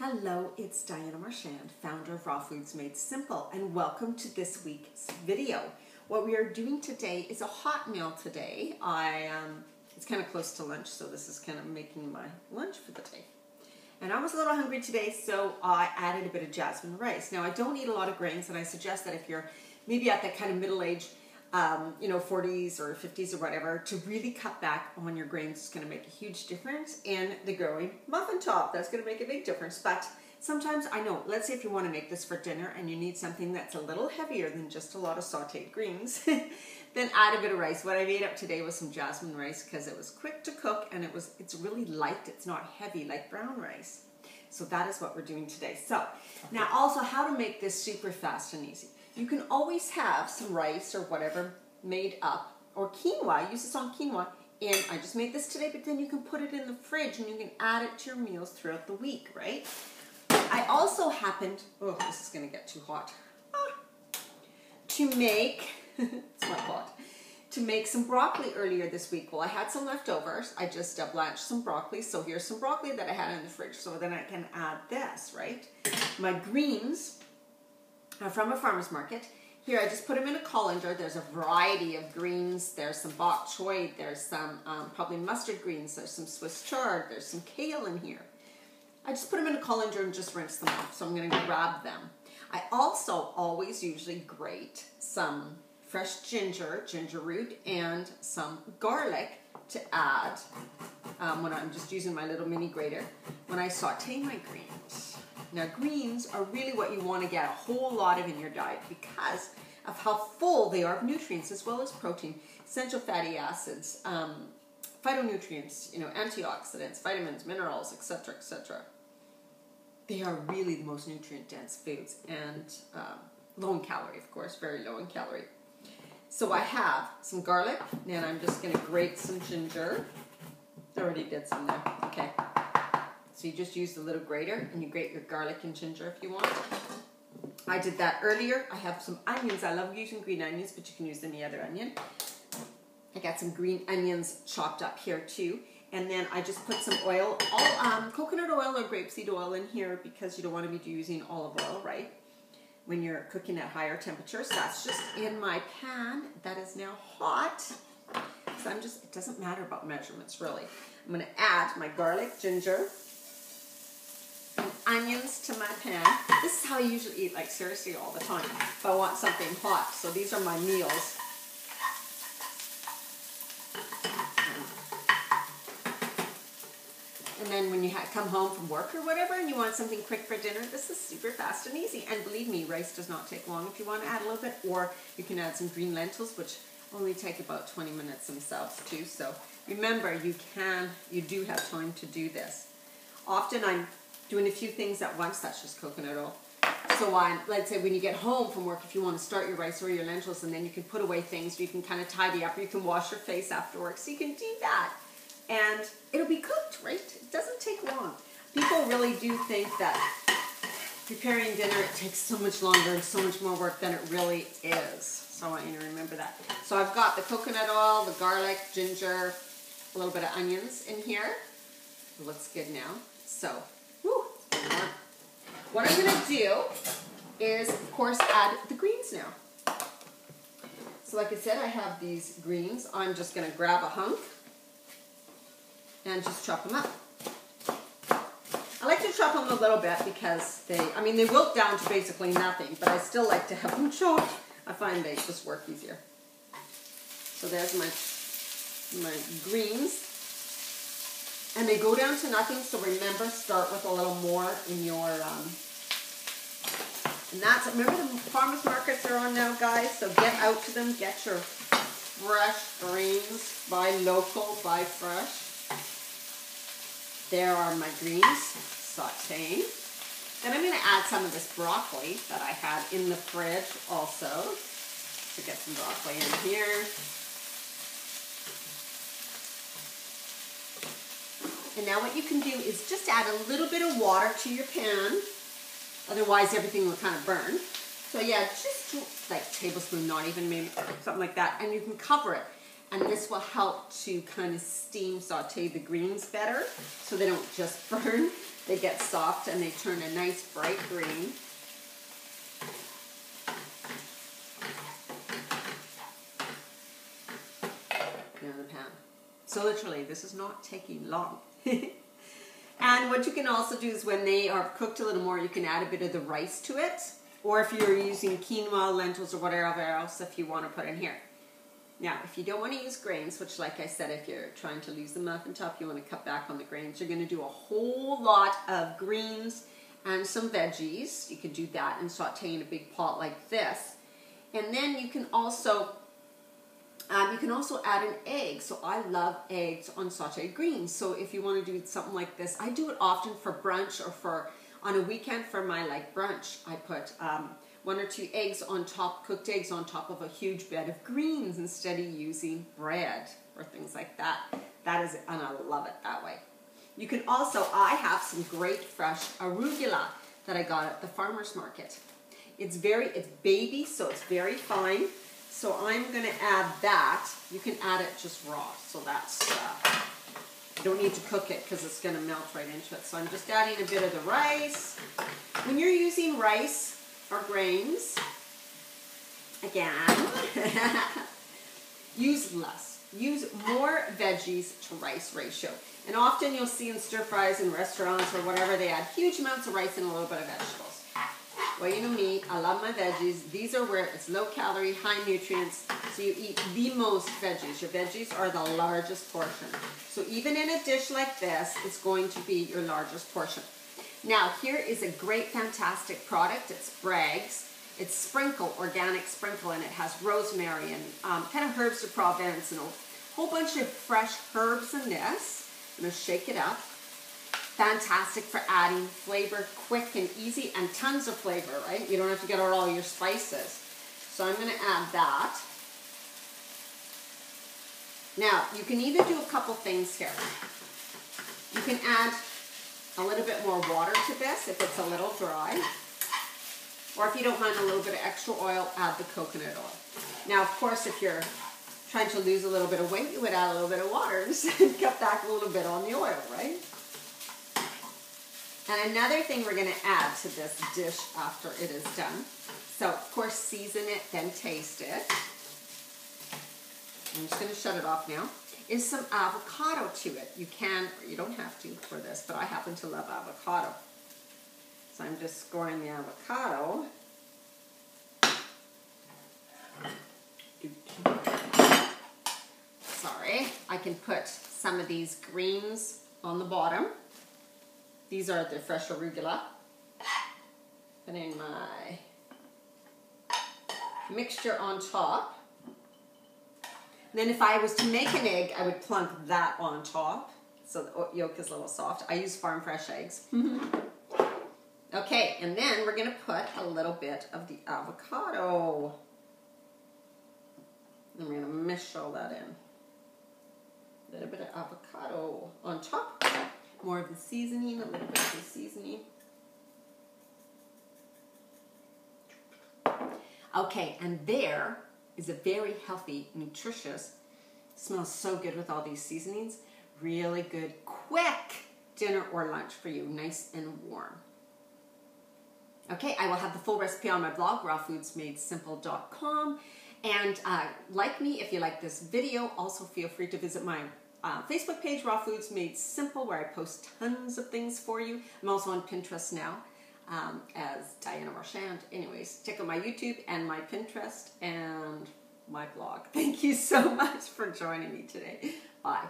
Hello, it's Diana Marchand, founder of Raw Foods Made Simple, and welcome to this week's video. What we are doing today is a hot meal today. It's kind of close to lunch, so this is kind of making my lunch for the day. And I was a little hungry today, so I added a bit of jasmine rice. Now, I don't eat a lot of grains, and I suggest that if you're maybe at that kind of middle age, 40s or 50s or whatever, to really cut back on your grains is going to make a huge difference in the growing muffin top. That's going to make a big difference. But sometimes, I know, let's say if you want to make this for dinner and you need something that's a little heavier than just a lot of sauteed greens, then add a bit of rice. What I made up today was some jasmine rice because it was quick to cook and it's really light. It's not heavy like brown rice. So that is what we're doing today. So now also how to make this super fast and easy. You can always have some rice or whatever made up, or quinoa. Use this on quinoa. And I just made this today, but then you can put it in the fridge and you can add it to your meals throughout the week, right? I also happened, oh, this is going to get too hot, to make, it's not hot, to make some broccoli earlier this week. Well, I had some leftovers. I just blanched some broccoli. So here's some broccoli that I had in the fridge. So then I can add this, right? My greens from a farmer's market. Here, I just put them in a colander. There's a variety of greens. There's some bok choy. There's some probably mustard greens. There's some Swiss chard. There's some kale in here. I just put them in a colander and just rinse them off. So I'm going to grab them. I also always usually grate some fresh ginger root, and some garlic to add when I'm just using my little mini grater when I saute my greens. Now, greens are really what you want to get a whole lot of in your diet because of how full they are of nutrients as well as protein, essential fatty acids, phytonutrients, antioxidants, vitamins, minerals, etc., etc. They are really the most nutrient-dense foods and low in calorie, of course, very low in calorie. So I have some garlic, and I'm just going to grate some ginger. I already did some there. Okay. So you just use the little grater, and you grate your garlic and ginger if you want. I did that earlier. I have some onions. I love using green onions, but you can use any other onion. I got some green onions chopped up here too. And then I just put some oil, coconut oil or grapeseed oil in here because you don't want to be using olive oil, right? When you're cooking at higher temperatures. That's just in my pan that is now hot. So it doesn't matter about measurements really. I'm going to add my garlic, ginger, and onions to my pan. This is how I usually eat, like seriously all the time, if I want something hot. So these are my meals. And then when you come home from work or whatever and you want something quick for dinner, this is super fast and easy. And believe me, rice does not take long if you want to add a little bit. Or you can add some green lentils, which only take about 20 minutes themselves too. So remember, you do have time to do this. Often I'm doing a few things at once. That's just coconut oil. So let's say when you get home from work, if you want to start your rice or your lentils, and then you can put away things, you can kind of tidy up, or you can wash your face after work. So you can do that. And it'll be cooked, right? It doesn't take long. People really do think that preparing dinner, it takes so much longer and so much more work than it really is. So I want you to remember that. So I've got the coconut oil, the garlic, ginger, a little bit of onions in here. It looks good now. So, what I'm going to do is, of course, add the greens now. So like I said, I have these greens. I'm just going to grab a hunk and just chop them up. I like to chop them a little bit because they wilt down to basically nothing, but I still like to have them chopped. I find they just work easier. So there's my greens. And they go down to nothing, so remember, start with a little more in your, remember the farmers markets are on now, guys, so get out to them, get your fresh greens, buy local, buy fresh. There are my greens sauteing. Then I'm going to add some of this broccoli that I had in the fridge also. So get some broccoli in here. And now what you can do is just add a little bit of water to your pan. Otherwise everything will kind of burn. So yeah, just like a tablespoon, not even maybe, something like that. And you can cover it. And this will help to kind of steam saute the greens better so they don't just burn. they get soft and they turn a nice bright green. In the pan. So literally, this is not taking long. And what you can also do is when they are cooked a little more, you can add a bit of the rice to it. Or if you're using quinoa, lentils, or whatever else, if you want to put in here. Now, if you don't want to use grains, which like I said, if you're trying to lose the muffin top, you want to cut back on the grains, you're going to do a whole lot of greens and some veggies. You could do that and saute in a big pot like this. And then you can also add an egg. So I love eggs on sauteed greens. So if you want to do something like this, I do it often for brunch or for on a weekend for my brunch. I put 1 or 2 eggs on top, cooked eggs on top of a huge bed of greens instead of using bread or things like that. That is, and I love it that way. You can also, I have some great fresh arugula that I got at the farmer's market. It's baby, so it's very fine. So I'm going to add that. You can add it just raw. So that's, you don't need to cook it because it's going to melt right into it. So I'm just adding a bit of the rice. When you're using rice or grains, again, use less. Use more veggies to rice ratio. And often you'll see in stir fries in restaurants or whatever, they add huge amounts of rice and a little bit of vegetables. Well, you know me, I love my veggies. These are where it's low calorie, high nutrients, so you eat the most veggies. Your veggies are the largest portion. So even in a dish like this, it's going to be your largest portion. Now, here is a great, fantastic product. It's Bragg's. It's Sprinkle, organic sprinkle, and it has rosemary and kind of herbs de Provence and a whole bunch of fresh herbs in this. I'm going to shake it up. Fantastic for adding flavor, quick and easy, and tons of flavor, right? You don't have to get out all your spices. So I'm going to add that. Now, you can either do a couple things here. You can add a little bit more water to this if it's a little dry. Or if you don't mind a little bit of extra oil, add the coconut oil. Now, of course, if you're trying to lose a little bit of weight, you would add a little bit of water and cut back a little bit on the oil, right? And another thing we're going to add to this dish after it is done, so of course season it, then taste it. I'm just going to shut it off now, is some avocado to it. You can, or you don't have to for this, but I happen to love avocado. So I'm just scoring the avocado. Sorry, I can put some of these greens on the bottom. These are the fresh arugula. Putting my mixture on top. And then if I was to make an egg, I would plunk that on top. So the yolk is a little soft. I use farm fresh eggs. Okay, and then we're going to put a little bit of the avocado. And we're going to mix all that in. A little bit of avocado on top. More of the seasoning, a little bit of the seasoning. Okay, and there is a very healthy, nutritious, smells so good with all these seasonings, really good, quick dinner or lunch for you, nice and warm. Okay, I will have the full recipe on my blog, rawfoodsmadesimple.com. And like me, if you like this video, also feel free to visit my Facebook page, Raw Foods Made Simple, where I post tons of things for you. I'm also on Pinterest now as Diana Marchand. Anyways, check out my YouTube and my Pinterest and my blog. Thank you so much for joining me today. Bye.